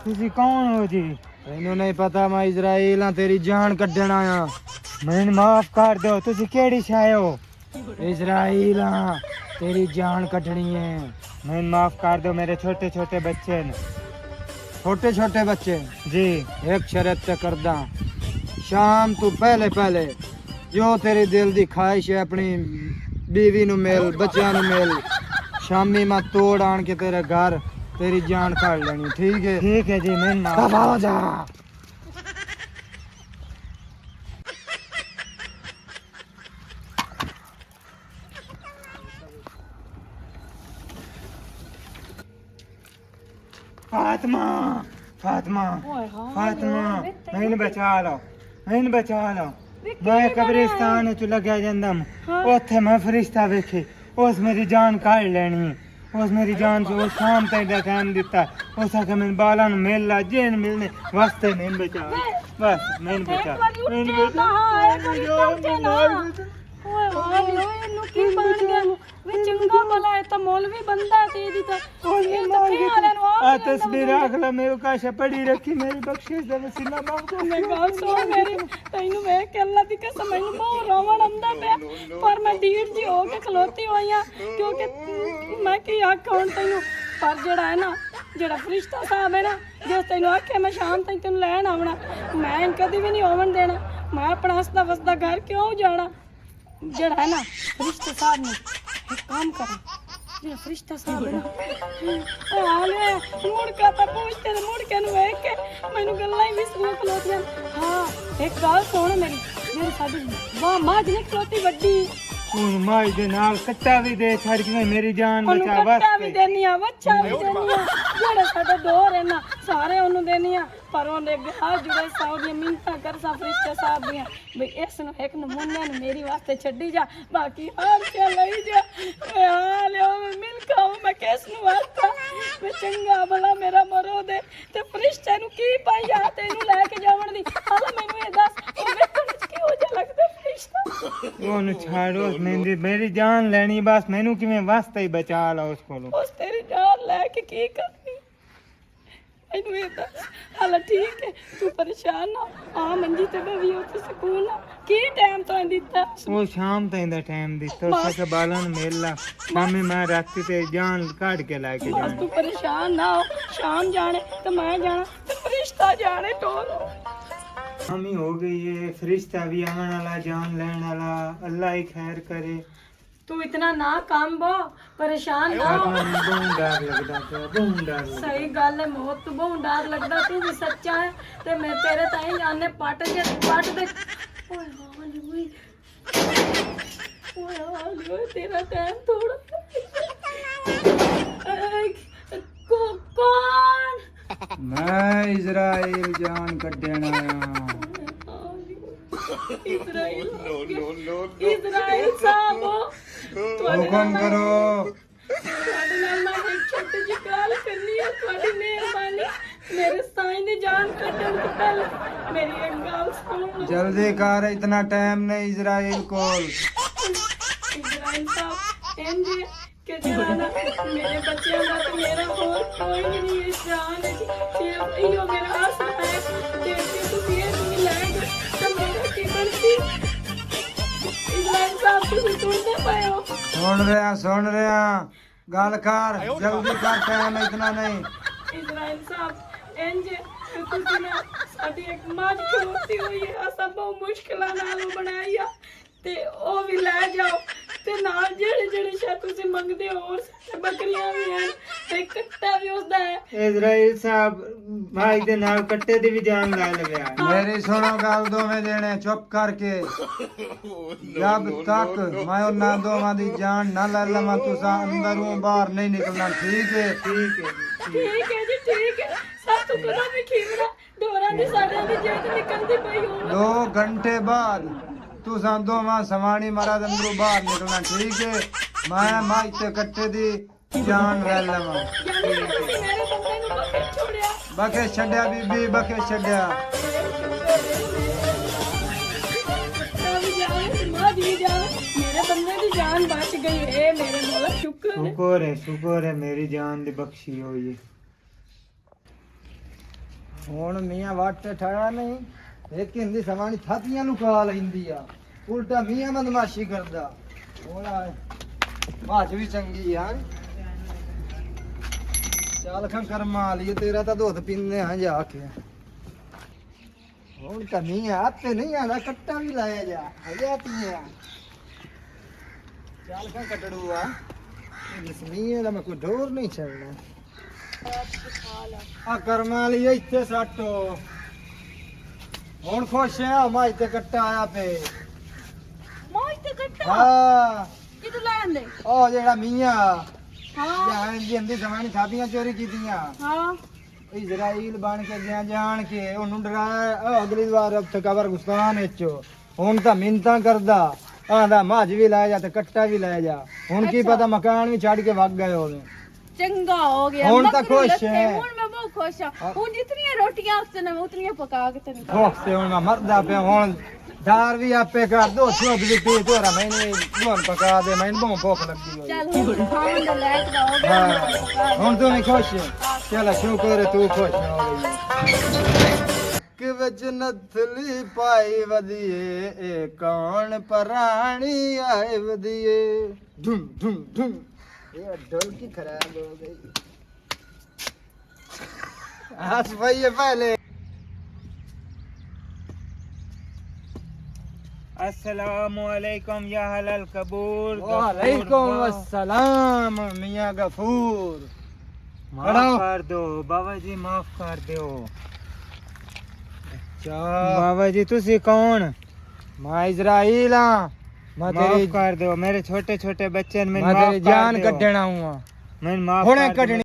ਤੁਸੀਂ ਕੌਣ ਹੋ ਜੀ? ਤੈਨੂੰ ਨਹੀਂ ਪਤਾ ਮੈਂ ਇਜ਼ਰਾਈਲ ਆ, ਤੇਰੀ ਜਾਨ ਕੱਢਣ ਆਇਆ। ਮੈਨੂੰ ਮਾਫ ਕਰ ਦਿਓ, ਤੁਸੀਂ ਕਿਹੜੀ ਸ਼ਾਇ ਹੋ? ਇਜ਼ਰਾਈਲ ਆ, ਤੇਰੀ ਜਾਨ ਕੱਢਣੀ ਹੈ। ਮੈਨੂੰ ਮਾਫ ਕਰ ਦਿਓ, ਮੇਰੇ ਛੋਟੇ ਛੋਟੇ ਬੱਚੇ ਨੇ ਛੋਟੇ ਛੋਟੇ ਬੱਚੇ ਜੀ। ਇੱਕ ਸ਼ਰਤ ਤੇ ਕਰਦਾ, ਸ਼ਾਮ ਤੋਂ ਪਹਿਲੇ ਪਹਿਲੇ ਜੋ ਤੇਰੇ ਦਿਲ ਦੀ ਖਾਹਿਸ਼ ਹੈ ਆਪਣੀ बीवी नु मिल, बच्चा नु मिल। शामी मैं तोड़ आन के तेरे घर तेरी जान काट लेनी। ठीक है? ठीक है जी। मैं दबा जा। फातिमा, फातिमा, फातिमा, मैंने बचा लो, मैंने बचा लो। मैं कब्रिस्तान च लग्या जंदम, उत्थे मैं फरिश्ता वेखे, उस मेरी जान काट लेनी। उस मेरी जान से उस शाम तक दा टाइम दिता। उस आके मैंने बाला नु मिल ला, जेन मिलने वास्ते मैंने बचा। बस मैंने बचा, मैंने बचा। ਓਏ ਓਏ ਇਹਨੂੰ ਕੀ ਬਣ ਗਿਆ? ਵੇ ਚੰਗਾ ਭਲਾ ਹੈ ਤਾਂ ਮੌਲਵੀ ਬੰਦਾ ਤੇ ਇਹਦੀ ਤਾਂ ਇਹ ਤਾਂ ਥੇ ਵਾਲਿਆਂ ਨੂੰ आ तस्वीर रख ला, मेरे काश पड़ी रखी, मेरी बख्शिश दा वसीला मांग को। ਮੈਂ ਗੱਲ ਸੁਣ ਮੇਰੀ, ਤੈਨੂੰ ਵੇਖ ਕੇ ਅੱਲਾ ਦੀ ਕਸਮ ਮੈਨੂੰ ਬਹੁਤ ਰੋਵਣ ਆਉਂਦਾ ਪਿਆ। ਪਰ ਮੈਂ ਢੀਠ ਜੀ ਹੋ ਕੇ ਖਲੋਤੀ ਹੋਈ ਆ, ਕਿਉਂਕਿ ਮੈਂ ਕੀ ਆਖਾਂ ਹੁਣ ਤੈਨੂੰ। ਪਰ ਜਿਹੜਾ ਹੈ ਨਾ, ਜਿਹੜਾ ਫਰਿਸ਼ਤਾ ਸਾਹਿਬ ਹੈ ਨਾ, ਜਿਸ ਤੈਨੂੰ ਆਖਿਆ ਮੈਂ ਸ਼ਾਮ ਤੱਕ ਤੈਨੂੰ ਲੈਣ ਆਉਣਾ, ਮੈਂ ਇਹਨੂੰ ਕਦੀ ਵੀ ਨਹੀਂ ਹੋਵਣ ਦੇਣਾ। ਮੈਂ ਆਪਣਾ ਹੱਸਦਾ ਵਸਦਾ ਘਰ ਕਿਉਂ ਜਾਣਾ? ਜਿਹੜਾ ਹੈ ਨਾ ਫਰਿਸ਼ਤੇ ਸਾਹਿਬ ਨੇ ਇੱਕ ਕੰਮ ਕਰਾਂ, ਜਿਹੜਾ ਫਰਿਸ਼ਤਾ ਸਾਹਿਬ ਹੈ ਨਾ ਹਾਲੇ ਮੁੜਕਾ ਤਾਂ ਪੁੱਛਦੇ ਨੇ ਮੁੜਕੇ ਨੂੰ ਵੇਖ ਕੇ ਮੈਨੂੰ ਗੱਲਾਂ ਹੀ ਵਿਸਰੀਆਂ ਖਲੋਤੀਆਂ। ਹਾਂ ਇੱਕ ਗੱਲ ਸੁਣ ਮੇਰੀ, ਜਿਹੜੀ ਸਾਡੀ ਵਾਹ ਮਾਂ ਜਿਹਨੇ ਖਲੋਤੀ ਵੱਡੀ ਹੁਣ ਮਾਈ ਦੇ ਨਾਲ ਕੱਟਾ ਵੀ ਦੇ ਛੱਡ ਕੇ ਮੇਰੀ ਜਾਨ ਉਹਨੂੰ ਬਚਾ ਕੱਟਾ ਵੀ ਵਾਸਤੇ। ਦੇਣੀ ਆ, ਵੱਛਾ ਵੀ ਦੇਣੀ ਆ, ਜਿਹੜਾ ਸਾਡਾ ਦੋਰ ਹੈ ਨਾ ਸਾਰੇ ਉਹਨੂੰ ਦੇਣੀ ਆ। ਪਰ ਉਹਨੇ ਗਾਹ ਜੁੜੇ ਸਾਹਿਬ ਦੀਆਂ ਮਿੰਤਾਂ ਕਰ ਸਾ ਫਰਿਸ਼ਤੇ ਸਾਹਿਬ ਦੀਆਂ ਵੀ ਇਸ ਨੂੰ ਇੱਕ ਨਮੂਨੇ ਨੂੰ ਮੇਰੀ ਵਾਸਤੇ ਛੱਡੀ ਜਾ, ਬਾਕੀ ਹਰ ਚਾ ਲਈ ਜਾ। ਓਏ ਆ ਲਿਓ ਮਿਲ ਖਾਓ ਮੈਂ ਕਿਸ ਨੂੰ ਵਾਸਤਾ ਮੈਂ ਚੰਗਾ ਭਲਾ ਮੇਰਾ ਮਰੋ ਦੇ ਤੇ ਫਰਿਸ਼ਤੇ ਨੂੰ ਕੀ ਪਾਈ ਆ ਤੇ ਇਹਨੂੰ ਲੈ ਕੇ ਜਾਵਣ ਦੀ। ਹਾਲ ਮੈਨੂੰ ਇਹ ਦੱਸ ਉਹ ਵੇਖਣ ਚ ਕਿਹੋ ਜਿਹਾ ਲੱਗਦਾ ਫਰਿਸ਼ਤਾ? ਉਹਨੂੰ ਛੱਡੋ, ਮੇਰੀ ਜਾਨ ਲੈਣੀ ਬਸ, ਮੈਨੂੰ ਕਿਵੇਂ ਵਾਸਤਾ ਹੀ ਬਚਾ ਲਾ ਉਸ ਕੋਲੋਂ। ਉਸ ਤੇਰੀ ਜਾਨ ਲੈ ਕੇ ਕੀ ਕਰਨੀ ਇਹਨੂੰ ਇਹ ਦੱਸ। ਹਾਲ ਠੀਕ ਹੈ ਤੂੰ ਪਰੇਸ਼ਾਨ ਨਾ ਆ ਮੰਜੀ ਤੇ ਬਵੀ ਉੱਥੇ ਸਕੂਨ ਨਾ ਕੀ ਟਾਈਮ ਤੋਂ ਦਿੱਤਾ ਉਹ ਸ਼ਾਮ ਤਾਈਂ ਦਾ ਟਾਈਮ ਦਿੱਤਾ ਸਕੇ ਬਾਲਣ ਮੇਲਾ ਸ਼ਾਮੀ ਮੈਂ ਰਾਤੀ ਤੇ ਜਾਨ ਕੱਢ ਕੇ ਲੈ ਕੇ ਬਸ ਜਾਣਾ। ਤੂੰ ਪਰੇਸ਼ਾਨ ਨਾ ਹੋ, ਸ਼ਾਮ ਜਾਣੇ ਤੇ ਮੈਂ ਜਾਣਾ ਤੇ ਫਰਿਸ਼ਤਾ ਜਾਣੇ ਟੋਰ ਸ਼ਾਮੀ ਹੋ ਗਈ ਏ, ਫਰਿਸ਼ਤਾ ਵੀ ਆਉਣ ਵਾਲਾ ਜਾਨ ਲੈਣ ਵਾਲਾ, ਅੱਲਾ ਹੀ ਖੈਰ ਕਰੇ। ਤੂੰ ਇਤਨਾ ਨਾ ਕੰਮ ਬੋ ਪਰੇਸ਼ਾਨ ਨਾ ਹੋ। ਮੈਨੂੰ ਬਹੁਤ ਡਰ ਲੱਗਦਾ ਪਿਆ, ਬਹੁਤ ਡਰ ਲੱਗਦਾ। ਸਹੀ ਗੱਲ ਹੈ ਮੌਤ ਤੋਂ ਬਹੁਤ ਡਰ ਲੱਗਦਾ, ਤੂੰ ਵੀ ਸੱਚਾ ਹੈ ਤੇ ਮੈਂ ਤੇਰੇ ਤਾਈਂ ਜਾਣੇ ਪੱਟ ਦੇ ਓਏ ਹਾਲੇ ਓਏ ਤੇਰਾ ਟਾਈਮ ਥੋੜਾ ਕੌਣ ਮੈਂ ਇਜ਼ਰਾਈਲ ਜਾਨ ਕੱਢਣ ਆਇਆ। ਇਜ਼ਰਾਈਲ ਇਜ਼ਰਾਈਲ ਸਾਹਿਬ ਹੁਕਮ ਕਰੋ। ਤੁਹਾਡੇ ਨਾਲ ਮੈਂ ਇੱਕ ਛੋਟੀ ਜਿਹੀ ਗੱਲ ਕਰਨੀ ਹੈ, ਤੁਹਾਡੀ ਮਿਹਰਬਾਨੀ ਮੇਰੇ ਸਾਈਂ ਦੀ ਜਾਨ ਕੱਢਣ ਤੋਂ ਪਹਿਲਾਂ ਮੇਰੀ ਇੱਕ ਗੱਲ ਸੁਣੋ। ਜਲਦੀ ਕਰ, ਇਤਨਾ ਟਾਈਮ ਨਹੀਂ ਇਜ਼ਰਾਈਲ ਕੋਲ। ਇਜ਼ਰਾਈਲ ਸਾਹਿਬ ਇੰਜ ਕਿ ਜਿਹੜਾ ਨਾ ਮੇਰੇ ਬੱਚਿਆਂ ਦਾ ਤੇ ਮੇਰਾ ਹੋਰ ਕੋਈ ਵੀ ਨਹੀਂ ਇਸ ਜਾਨ ਵਿੱਚ ਸਿਰਫ ਇਹੋ ਮੇਰਾ ਆਸਰਾ ਹੈ ਕਿ ਤੁਸੀਂ ਇਹ ਨਹੀਂ ਲੈ ਗਏ ਤਾਂ ਮੇਰਾ ਕੀ ਬਣਦੀ। ਇਜ਼ਰਾਈਲ ਸਾਹਿਬ ਤੁਸੀਂ ਸੁਣਦੇ ਪਏ ਹੋ? ਸੁਣ ਰਿਹਾ ਗੱਲ ਕਰ, ਜਲਦੀ ਕਰ, ਟਾਈਮ ਇਤਨਾ ਨਹੀਂ। ਇਜ਼ਰਾਈਲ ਸਾਹਿਬ ਇੰਜ ਤੁਸੀਂ ਨਾ ਸਾਡੀ ਇੱਕ ਮੱਝ ਖਲੋਤੀ ਹੋਈ ਹੈ, ਅਸਾਂ ਬਹੁਤ ਮੁਸ਼ਕਿਲਾਂ ਨਾਲ ਉਹ ਬਣਾਈ ਆ ਤੇ ਉਹ ਵੀ ਲੈ ਜਾਓ ਤੇ ਨਾਲ ਜਿਹੜੇ ਜਿਹੜੇ ਸ਼ਾਇਦ ਤੁਸੀਂ ਮੰਗਦੇ ਹੋ ਹੋਰ ਸਾਰੇ ਬੱਕਰੀਆਂ ਵੀ ਹਨ ਤੇ ਕੱਟਾ ਵੀ ਉਸਦਾ ਹੈ। ਇਜ਼ਰਾਈਲ ਸਾਹਿਬ ਭਾਈ ਦੇ ਨਾਲ ਕੱਟੇ ਦੀ ਵੀ ਜਾਨ ਲੈ ਲਵਿਆ। ਮੇਰੀ ਸੁਣੋ ਗੱਲ ਦੋਵੇਂ ਜਣੇ ਚੁੱਪ ਕਰਕੇ, ਜਦ ਤੱਕ ਮੈਂ ਉਹਨਾਂ ਦੋਵਾਂ ਦੀ ਜਾਨ ਨਾ ਲੈ ਲਵਾਂ ਤੁਸੀਂ ਅੰਦਰੋਂ ਬਾਹਰ ਨਹੀਂ ਨਿਕਲਣਾ, ਠੀਕ ਹੈ? ਠੀਕ ਹੈ ਜੀ। ਠੀਕ ਹੈ ਜੀ ਠੀਕ ਹੈ। ਸਾਤੋਂ ਕਦੋਂ ਵੀ ਖੀਵੜਾ ਡੋਰਾਂ ਦੀ ਸਾਡਿਆਂ ਦੀ ਜੇਤ ਨਿਕਲਦੀ ਪਈ ਹੋਵੇ। 2 ਘੰਟੇ ਬਾਅਦ ਤੁਸੀਂ ਦੋਵਾਂ ਸਵਾਣੀ ਮਹਾਰਾਜ ਅੰਦਰੋਂ ਬਾਹਰ ਨਿਕਲਣਾ, ਠੀਕ ਹੈ? ਮੈਂ ਮਾਈ ਤੇ ਕੱਟੇ ਦੀ ਜਾਨ ਲੈ ਲਵਾਂ। ਯਾਨੀ ਕਿ ਤੁਸੀਂ ਮੇਰੇ ਬੰਦੇ ਨੂੰ ਬਖਸ਼ ਛੋੜਿਆ। ਬਖੇ ਛੱਡਿਆ ਬੀਬੀ, ਬਖੇ ਛੱਡਿਆ। ਕੱਟਾ ਵੀ ਜਾਵੇ ਤੇ ਮਾਂ ਵੀ ਜਾਵੇ, ਮੇਰੇ ਬੰਦੇ ਦੀ ਜਾਨ ਬਚ ਗਈ ਹੈ। ਮੇਰੇ ਮੌਲਾ ਸ਼ੁਕਰ ਹੈ। ਸ਼ੁਕਰ ਹੈ ਮੇਰੀ ਜਾਨ ਦੀ ਬਖਸ਼ੀ ਹੋਈ ਹੈ। ਹੁਣ ਮੀਆਂ ਵੱਟ ਠਾਇਆ ਨਹੀਂ, ਇੱਕ ਹਿੰਦੀ ਸਵਾਣੀ ਥਾਤੀਆਂ ਨੂੰ ਕਾ ਲੈਂਦੀ ਆ, ਉਲਟਾ ਮੀਆਂ ਬਦਮਾਸ਼ੀ ਕਰਦਾ। ਹੁਣ ਬਾਜ ਵੀ ਚੰਗੀ ਆ, ਚੱਲ ਖਾਂ ਕਰਮਾ ਲਈ ਤੇਰਾ ਤਾਂ ਦੁੱਧ ਪੀਂਦੇ ਹਾਂ ਜਾ ਕੇ। ਹੁਣ ਤਾਂ ਮੀਆਂ ਤੇ ਨਹੀਂ ਆਣਾ, ਕੱਟਾ ਵੀ ਲਾਇਆ ਜਾ ਹਜਾ ਤੀਆਂ। ਚੱਲ ਖਾਂ ਕਟੜੂ ਆ, ਇਸ ਮੀਆਂ ਦਾ ਮੈਂ ਕੋਈ ਡੋਰ ਨਹੀਂ ਛੱਡਣਾ। ਆ ਕਰਮਾਂ ਲਈ ਇੱਥੇ ਸੱਟੋ। ਹੁਣ ਖੁਸ਼ ਆ ਮਾਈ ਤੇ ਕੱਟਾ ਆਇਆ ਪੇ। ਮੋਈ ਤੇ ਕੱਟਾ ਹਾਂ ਕਿਦੋਂ ਲੈ ਆਂਦੇ? ਉਹ ਜਿਹੜਾ ਮੀਆਂ ਹਾਂ ਜਾਨ ਦੀ ਅੰਦੀ ਜ਼ਮਾਨੀ ਥਾਪੀਆਂ ਚੋਰੀ ਕੀਤੀਆਂ, ਹਾਂ ਇਜ਼ਰਾਈਲ ਬਣ ਕੇ ਗਿਆ ਜਾਣ ਕੇ ਉਹਨੂੰ ਡਰਾਇਆ। ਉਹ ਅਗਲੀ ਵਾਰ ਉੱਥੇ ਕਬਰਸਤਾਨ ਵਿੱਚ ਹੁਣ ਤਾਂ ਮਿੰਤਾਂ ਕਰਦਾ, ਆਂਦਾ ਮੱਝ ਵੀ ਲੈ ਜਾ ਤੇ ਕੱਟਾ ਵੀ ਲੈ ਜਾ। ਹੁਣ ਕੀ ਪਤਾ ਮਕਾਨ ਵੀ ਛੱਡ ਕੇ ਵਗ ਗਏ ਹੋਵੇ। ਚੰਗਾ ਹੋ ਗਿਆ। ਹੁਣ ਤਾਂ ਬੱਕਰੀ ਖੁਸ਼ ਲੱਥੇ, ਹੈ। ਹੁਣ ਮੈਂ ਬਹੁਤ ਖੁਸ਼ ਹਾਂ। ਹੁਣ ਜਿਤਨੀਆਂ ਰੋਟੀਆਂ ਉਸਤੇ ਨਾ ਮੈਂ ਉਤਨੀਆਂ ਪਕਾ ਕੇ ਤੈਨੂੰ ਭੁੱਖ ਤੇ ਹੁਣ ਮੈਂ ਮਰਦਾ ਪਿਆ। ਹੁਣ ਦਾਰ ਵੀ ਆਪੇ ਕਰ ਦੋ, ਸੁੱਧ ਵੀ ਪੀ ਤੋਰਾ ਮੈਨੂੰ ਹੁਣ ਪਕਾ ਦੇ, ਮੈਨੂੰ ਬਹੁਤ ਭੁੱਖ ਲੱਗੀ ਹੋਈ। ਚੱਲ ਹੁਣ ਖਾਣ ਦਾ ਲੈਕ ਦਾ ਹੋ ਗਿਆ। ਹਾਂ ਹੁਣ ਤੂੰ ਵੀ ਖੁਸ਼ ਹੈ? ਚਲ ਸ਼ੁਕਰ ਹੈ ਤੂੰ ਖੁਸ਼ ਹੋ ਗਈ। ਕਿ ਵਿੱਚ ਨਥਲੀ ਪਾਈ ਵਧੀਏ, ਇਹ ਕੌਣ ਪਰਾਣੀ ਆਏ ਵਧੀਏ। ਧੁਮ ਧੁਮ ਧੁਮ, ਇਹ ढोलकी खराब हो गई। हंस भाई पहले अस्सलामुअलैकुम या हलाल कबूर। वालेकुम अस्सलाम मियां गफूर। माफ कर दो बाबा जी, माफ कर दो। बाबा जी तुसी कौन? मैं इजराइल हां। मैं माफ कर दो, मेरे छोटे छोटे बच्चे ने मैं तेरी जान कड्ढना हूं। मैं माफ हुणे कर दो। कड्ढनी